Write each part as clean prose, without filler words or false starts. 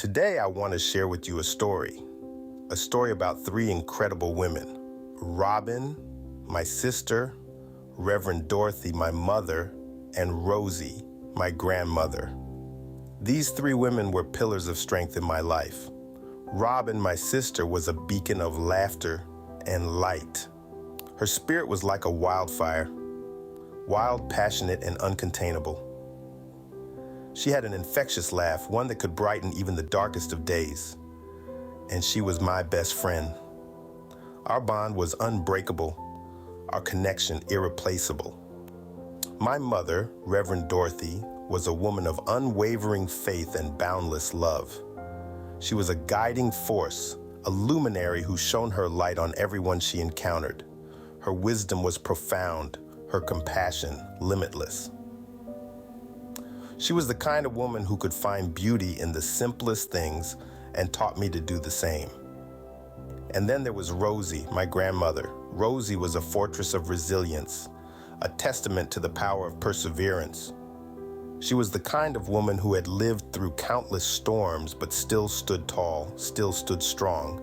Today, I want to share with you a story about three incredible women: Robin, my sister, Reverend Dorothy, my mother, and Rosie, my grandmother. These three women were pillars of strength in my life. Robin, my sister, was a beacon of laughter and light. Her spirit was like a wildfire, wild, passionate, and uncontainable. She had an infectious laugh, one that could brighten even the darkest of days. And she was my best friend. Our bond was unbreakable, our connection irreplaceable. My mother, Reverend Dorothy, was a woman of unwavering faith and boundless love. She was a guiding force, a luminary who shone her light on everyone she encountered. Her wisdom was profound, her compassion limitless. She was the kind of woman who could find beauty in the simplest things and taught me to do the same. And then there was Rosie, my grandmother. Rosie was a fortress of resilience, a testament to the power of perseverance. She was the kind of woman who had lived through countless storms but still stood tall, still stood strong.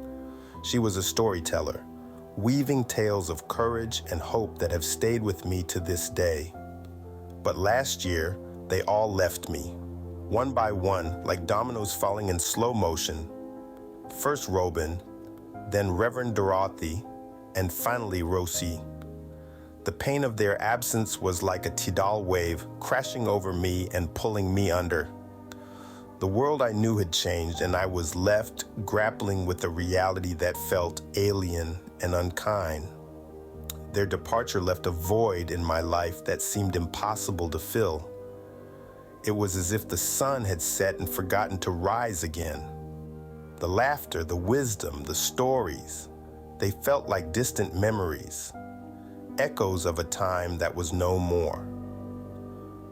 She was a storyteller, weaving tales of courage and hope that have stayed with me to this day. But last year, they all left me, one by one, like dominoes falling in slow motion. First Robin, then Reverend Dorothy, and finally Rosie. The pain of their absence was like a tidal wave crashing over me and pulling me under. The world I knew had changed, and I was left grappling with a reality that felt alien and unkind. Their departure left a void in my life that seemed impossible to fill. It was as if the sun had set and forgotten to rise again. The laughter, the wisdom, the stories, they felt like distant memories, echoes of a time that was no more.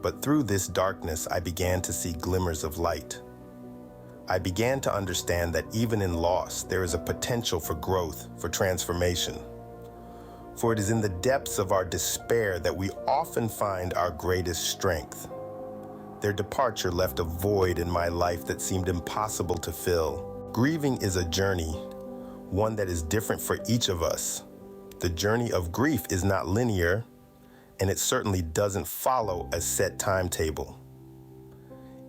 But through this darkness, I began to see glimmers of light. I began to understand that even in loss, there is a potential for growth, for transformation. For it is in the depths of our despair that we often find our greatest strength. Their departure left a void in my life that seemed impossible to fill. Grieving is a journey, one that is different for each of us. The journey of grief is not linear, and it certainly doesn't follow a set timetable.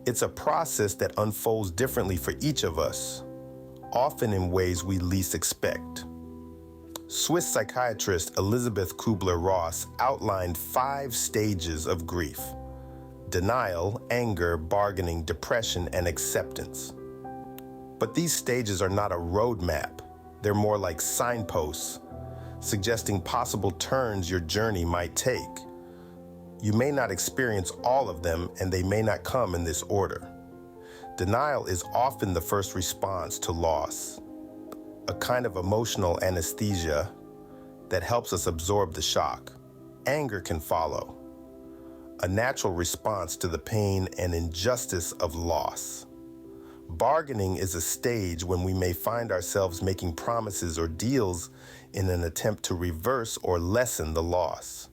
It's a process that unfolds differently for each of us, often in ways we least expect. Swiss psychiatrist Elisabeth Kubler-Ross outlined 5 stages of grief: denial, anger, bargaining, depression, and acceptance. But these stages are not a roadmap. They're more like signposts, suggesting possible turns your journey might take. You may not experience all of them, and they may not come in this order. Denial is often the first response to loss, a kind of emotional anesthesia that helps us absorb the shock. Anger can follow, a natural response to the pain and injustice of loss. Bargaining is a stage when we may find ourselves making promises or deals in an attempt to reverse or lessen the loss.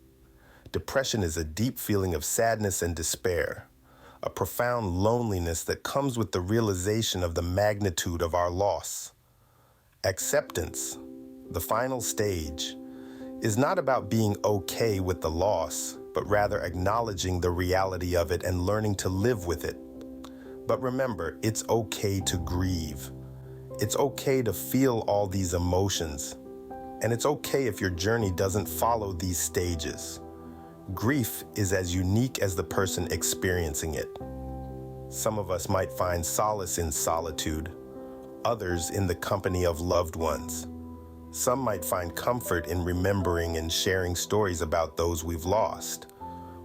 Depression is a deep feeling of sadness and despair, a profound loneliness that comes with the realization of the magnitude of our loss. Acceptance, the final stage, is not about being okay with the loss, but rather acknowledging the reality of it and learning to live with it. But remember, it's okay to grieve. It's okay to feel all these emotions. And it's okay if your journey doesn't follow these stages. Grief is as unique as the person experiencing it. Some of us might find solace in solitude, others in the company of loved ones. Some might find comfort in remembering and sharing stories about those we've lost,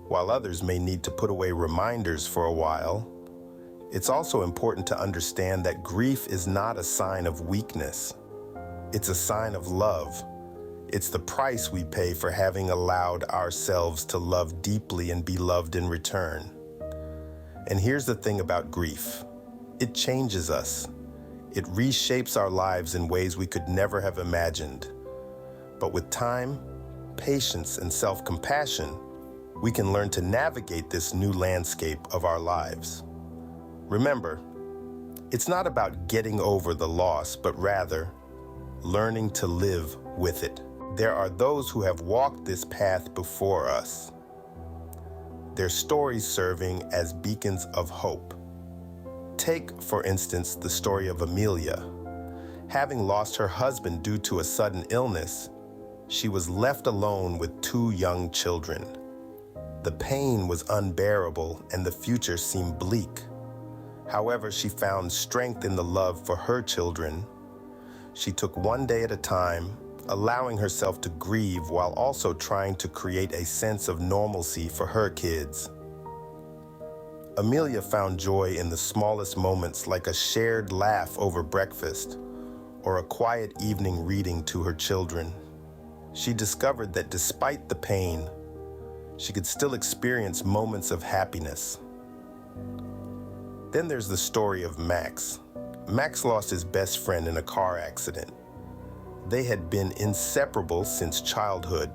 while others may need to put away reminders for a while. It's also important to understand that grief is not a sign of weakness. It's a sign of love. It's the price we pay for having allowed ourselves to love deeply and be loved in return. And here's the thing about grief. It changes us. It reshapes our lives in ways we could never have imagined. But with time, patience, and self-compassion, we can learn to navigate this new landscape of our lives. Remember, It's not about getting over the loss, but rather learning to live with it. There are those who have walked this path before us, their stories serving as beacons of hope. Take, for instance, the story of Amelia. Having lost her husband due to a sudden illness, she was left alone with 2 young children. The pain was unbearable and the future seemed bleak. However, she found strength in the love for her children. She took one day at a time, allowing herself to grieve while also trying to create a sense of normalcy for her kids. Amelia found joy in the smallest moments, like a shared laugh over breakfast or a quiet evening reading to her children. She discovered that despite the pain, she could still experience moments of happiness. Then there's the story of Max. Max lost his best friend in a car accident. They had been inseparable since childhood,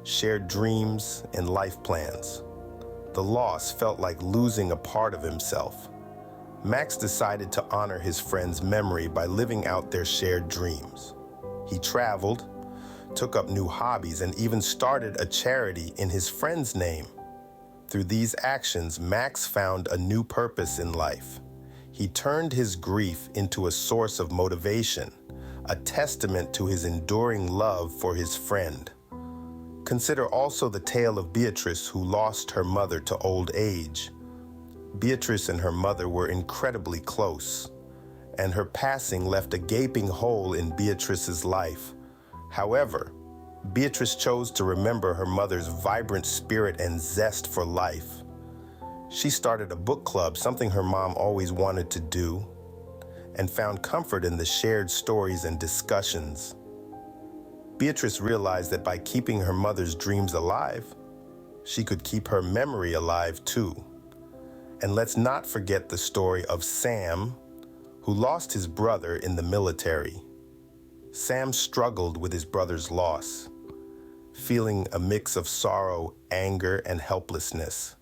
shared dreams and life plans. The loss felt like losing a part of himself. Max decided to honor his friend's memory by living out their shared dreams. He traveled, took up new hobbies, and even started a charity in his friend's name. Through these actions, Max found a new purpose in life. He turned his grief into a source of motivation, a testament to his enduring love for his friend. Consider also the tale of Beatrice, who lost her mother to old age. Beatrice and her mother were incredibly close, and her passing left a gaping hole in Beatrice's life. However, Beatrice chose to remember her mother's vibrant spirit and zest for life. She started a book club, something her mom always wanted to do, and found comfort in the shared stories and discussions. Beatrice realized that by keeping her mother's dreams alive, she could keep her memory alive too. And let's not forget the story of Sam, who lost his brother in the military. Sam struggled with his brother's loss, feeling a mix of sorrow, anger, and helplessness.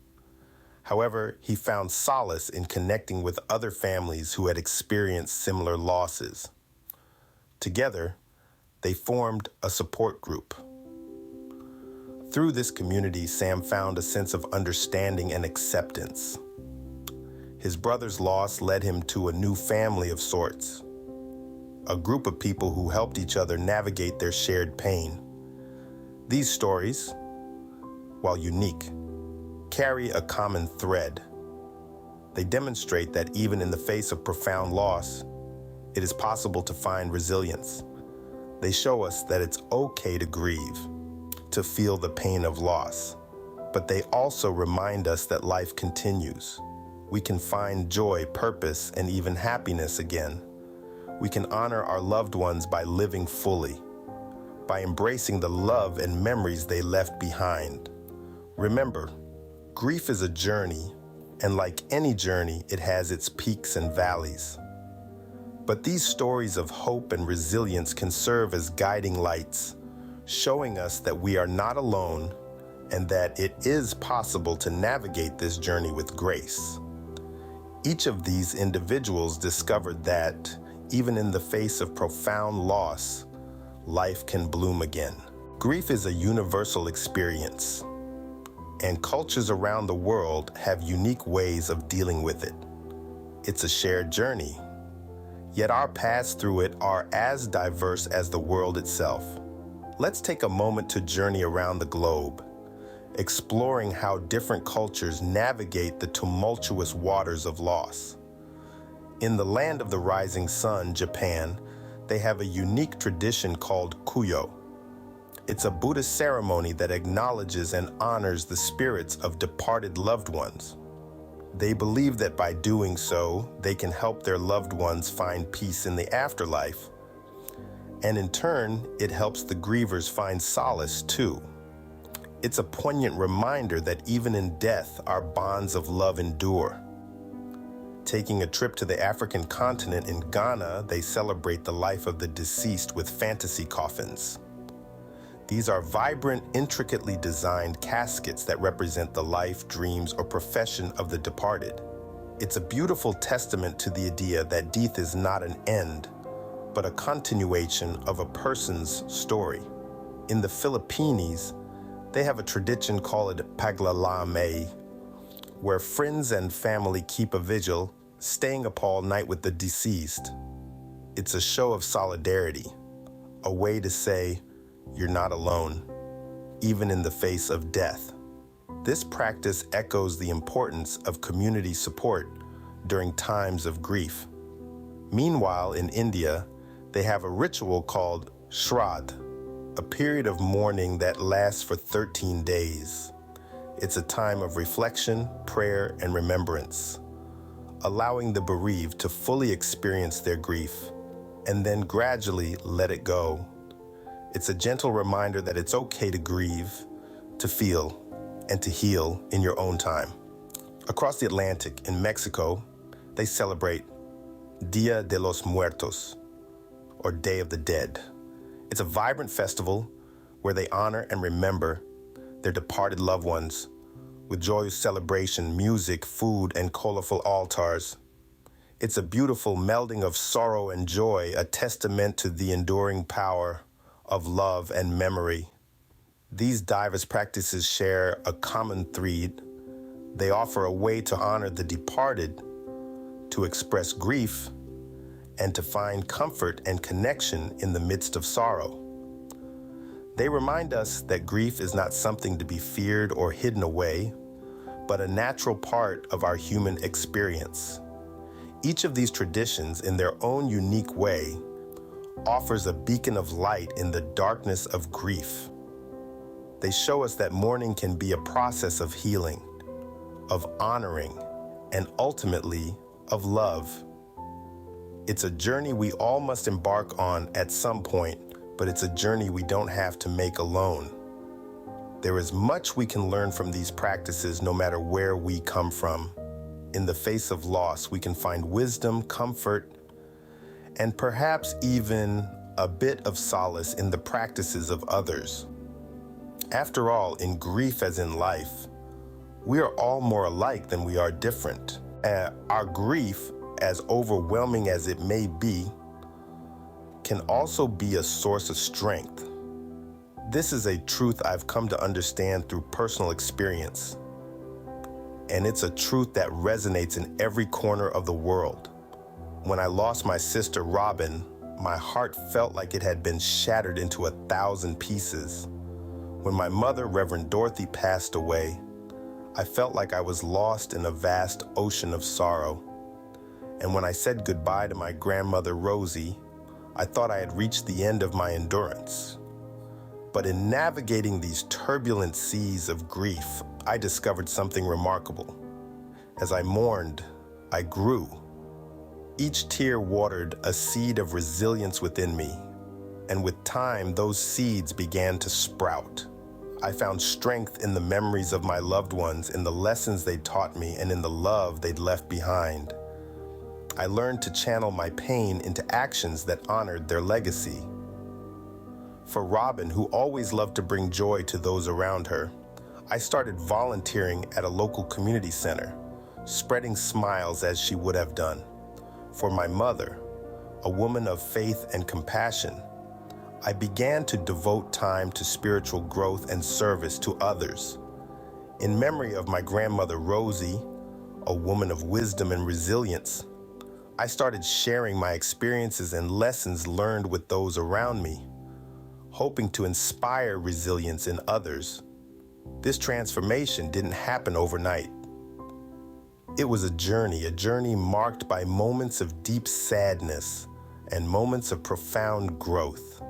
However, he found solace in connecting with other families who had experienced similar losses. Together, they formed a support group. Through this community, Sam found a sense of understanding and acceptance. His brother's loss led him to a new family of sorts, a group of people who helped each other navigate their shared pain. These stories, while unique, carry a common thread. They demonstrate that even in the face of profound loss, it is possible to find resilience. They show us that it's okay to grieve, to feel the pain of loss, but they also remind us that life continues. We can find joy, purpose, and even happiness again. We can honor our loved ones by living fully, by embracing the love and memories they left behind. Remember, grief is a journey, and like any journey, it has its peaks and valleys. But these stories of hope and resilience can serve as guiding lights, showing us that we are not alone and that it is possible to navigate this journey with grace. Each of these individuals discovered that, even in the face of profound loss, life can bloom again. Grief is a universal experience, and cultures around the world have unique ways of dealing with it. It's a shared journey, yet our paths through it are as diverse as the world itself. Let's take a moment to journey around the globe, exploring how different cultures navigate the tumultuous waters of loss. In the land of the rising sun, Japan, they have a unique tradition called Kuyo. It's a Buddhist ceremony that acknowledges and honors the spirits of departed loved ones. They believe that by doing so, they can help their loved ones find peace in the afterlife. And in turn, it helps the grievers find solace too. It's a poignant reminder that even in death, our bonds of love endure. Taking a trip to the African continent, in Ghana, they celebrate the life of the deceased with fantasy coffins. These are vibrant, intricately designed caskets that represent the life, dreams, or profession of the departed. It's a beautiful testament to the idea that death is not an end, but a continuation of a person's story. In the Philippines, they have a tradition called paglalame, where friends and family keep a vigil, staying up all night with the deceased. It's a show of solidarity, a way to say you're not alone, even in the face of death. This practice echoes the importance of community support during times of grief. Meanwhile, in India, they have a ritual called Shraddh, a period of mourning that lasts for 13 days. It's a time of reflection, prayer, and remembrance, allowing the bereaved to fully experience their grief and then gradually let it go. It's a gentle reminder that it's okay to grieve, to feel, and to heal in your own time. Across the Atlantic, in Mexico, they celebrate Dia de los Muertos, or Day of the Dead. It's a vibrant festival where they honor and remember their departed loved ones with joyous celebration, music, food, and colorful altars. It's a beautiful melding of sorrow and joy, a testament to the enduring power of love and memory. These diverse practices share a common thread. They offer a way to honor the departed, to express grief, and to find comfort and connection in the midst of sorrow. They remind us that grief is not something to be feared or hidden away, but a natural part of our human experience. Each of these traditions, in their own unique way, offers a beacon of light in the darkness of grief. They show us that mourning can be a process of healing, of honoring, and ultimately of love. It's a journey we all must embark on at some point, but it's a journey we don't have to make alone. There is much we can learn from these practices no matter where we come from. In the face of loss, we can find wisdom, comfort, and perhaps even a bit of solace in the practices of others. After all, in grief as in life, we are all more alike than we are different. Our grief, as overwhelming as it may be, can also be a source of strength. This is a truth I've come to understand through personal experience, and it's a truth that resonates in every corner of the world. When I lost my sister Robin, my heart felt like it had been shattered into 1,000 pieces. When my mother, Reverend Dorothy, passed away, I felt like I was lost in a vast ocean of sorrow. And when I said goodbye to my grandmother, Rosie, I thought I had reached the end of my endurance. But in navigating these turbulent seas of grief, I discovered something remarkable. As I mourned, I grew. Each tear watered a seed of resilience within me, and with time, those seeds began to sprout. I found strength in the memories of my loved ones, in the lessons they taught me, and in the love they'd left behind. I learned to channel my pain into actions that honored their legacy. For Robin, who always loved to bring joy to those around her, I started volunteering at a local community center, spreading smiles as she would have done. For my mother, a woman of faith and compassion, I began to devote time to spiritual growth and service to others. In memory of my grandmother Rosie, a woman of wisdom and resilience, I started sharing my experiences and lessons learned with those around me, hoping to inspire resilience in others. This transformation didn't happen overnight. It was a journey marked by moments of deep sadness and moments of profound growth.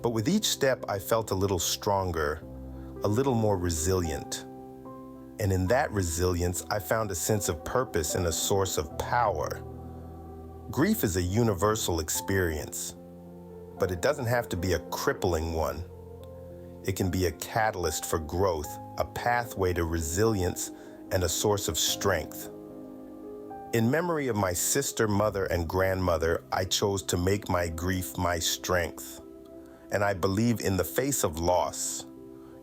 But with each step, I felt a little stronger, a little more resilient. And in that resilience, I found a sense of purpose and a source of power. Grief is a universal experience, but it doesn't have to be a crippling one. It can be a catalyst for growth, a pathway to resilience, and a source of strength. In memory of my sister, mother, and grandmother, I chose to make my grief my strength. And I believe in the face of loss,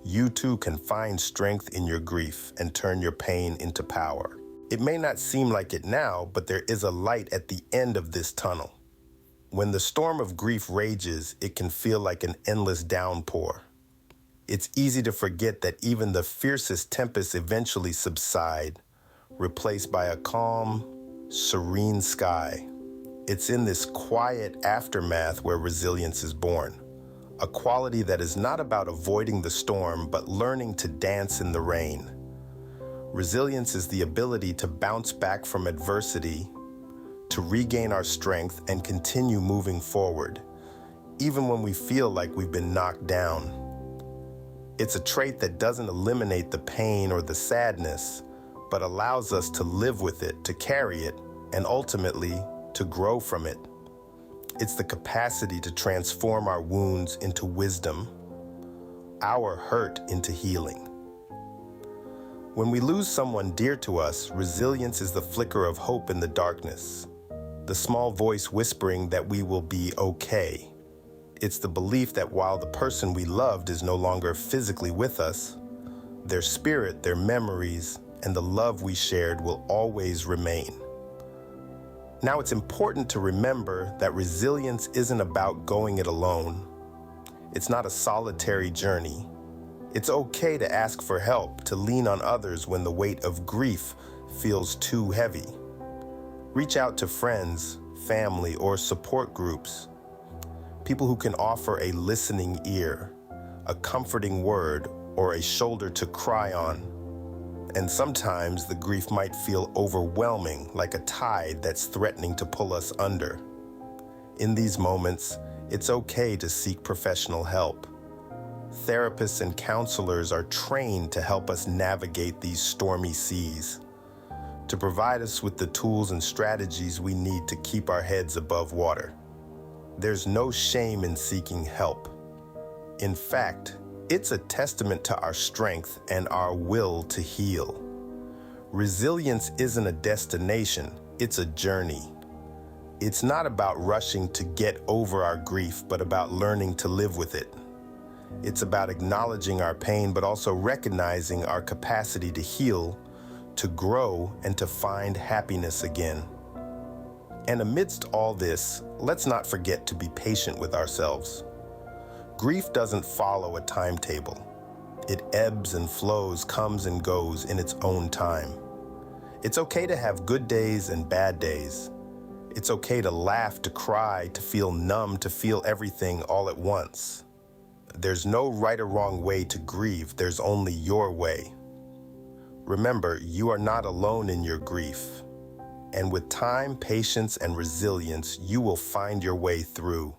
you too can find strength in your grief and turn your pain into power. It may not seem like it now, but there is a light at the end of this tunnel. When the storm of grief rages, it can feel like an endless downpour. It's easy to forget that even the fiercest tempests eventually subside, replaced by a calm, serene sky. It's in this quiet aftermath where resilience is born, a quality that is not about avoiding the storm, but learning to dance in the rain. Resilience is the ability to bounce back from adversity, to regain our strength and continue moving forward, even when we feel like we've been knocked down. It's a trait that doesn't eliminate the pain or the sadness, but allows us to live with it, to carry it, and ultimately to grow from it. It's the capacity to transform our wounds into wisdom, our hurt into healing. When we lose someone dear to us, resilience is the flicker of hope in the darkness, the small voice whispering that we will be okay. It's the belief that while the person we loved is no longer physically with us, their spirit, their memories, and the love we shared will always remain. Now, it's important to remember that resilience isn't about going it alone. It's not a solitary journey. It's okay to ask for help, to lean on others when the weight of grief feels too heavy. Reach out to friends, family, or support groups. People who can offer a listening ear, a comforting word, or a shoulder to cry on. And sometimes the grief might feel overwhelming, like a tide that's threatening to pull us under. In these moments, it's okay to seek professional help. Therapists and counselors are trained to help us navigate these stormy seas, to provide us with the tools and strategies we need to keep our heads above water. There's no shame in seeking help. In fact, it's a testament to our strength and our will to heal. Resilience isn't a destination, it's a journey. It's not about rushing to get over our grief, but about learning to live with it. It's about acknowledging our pain, but also recognizing our capacity to heal, to grow, and to find happiness again. And amidst all this, let's not forget to be patient with ourselves. Grief doesn't follow a timetable. It ebbs and flows, comes and goes in its own time. It's okay to have good days and bad days. It's okay to laugh, to cry, to feel numb, to feel everything all at once. There's no right or wrong way to grieve. There's only your way. Remember, you are not alone in your grief. And with time, patience, and resilience, you will find your way through.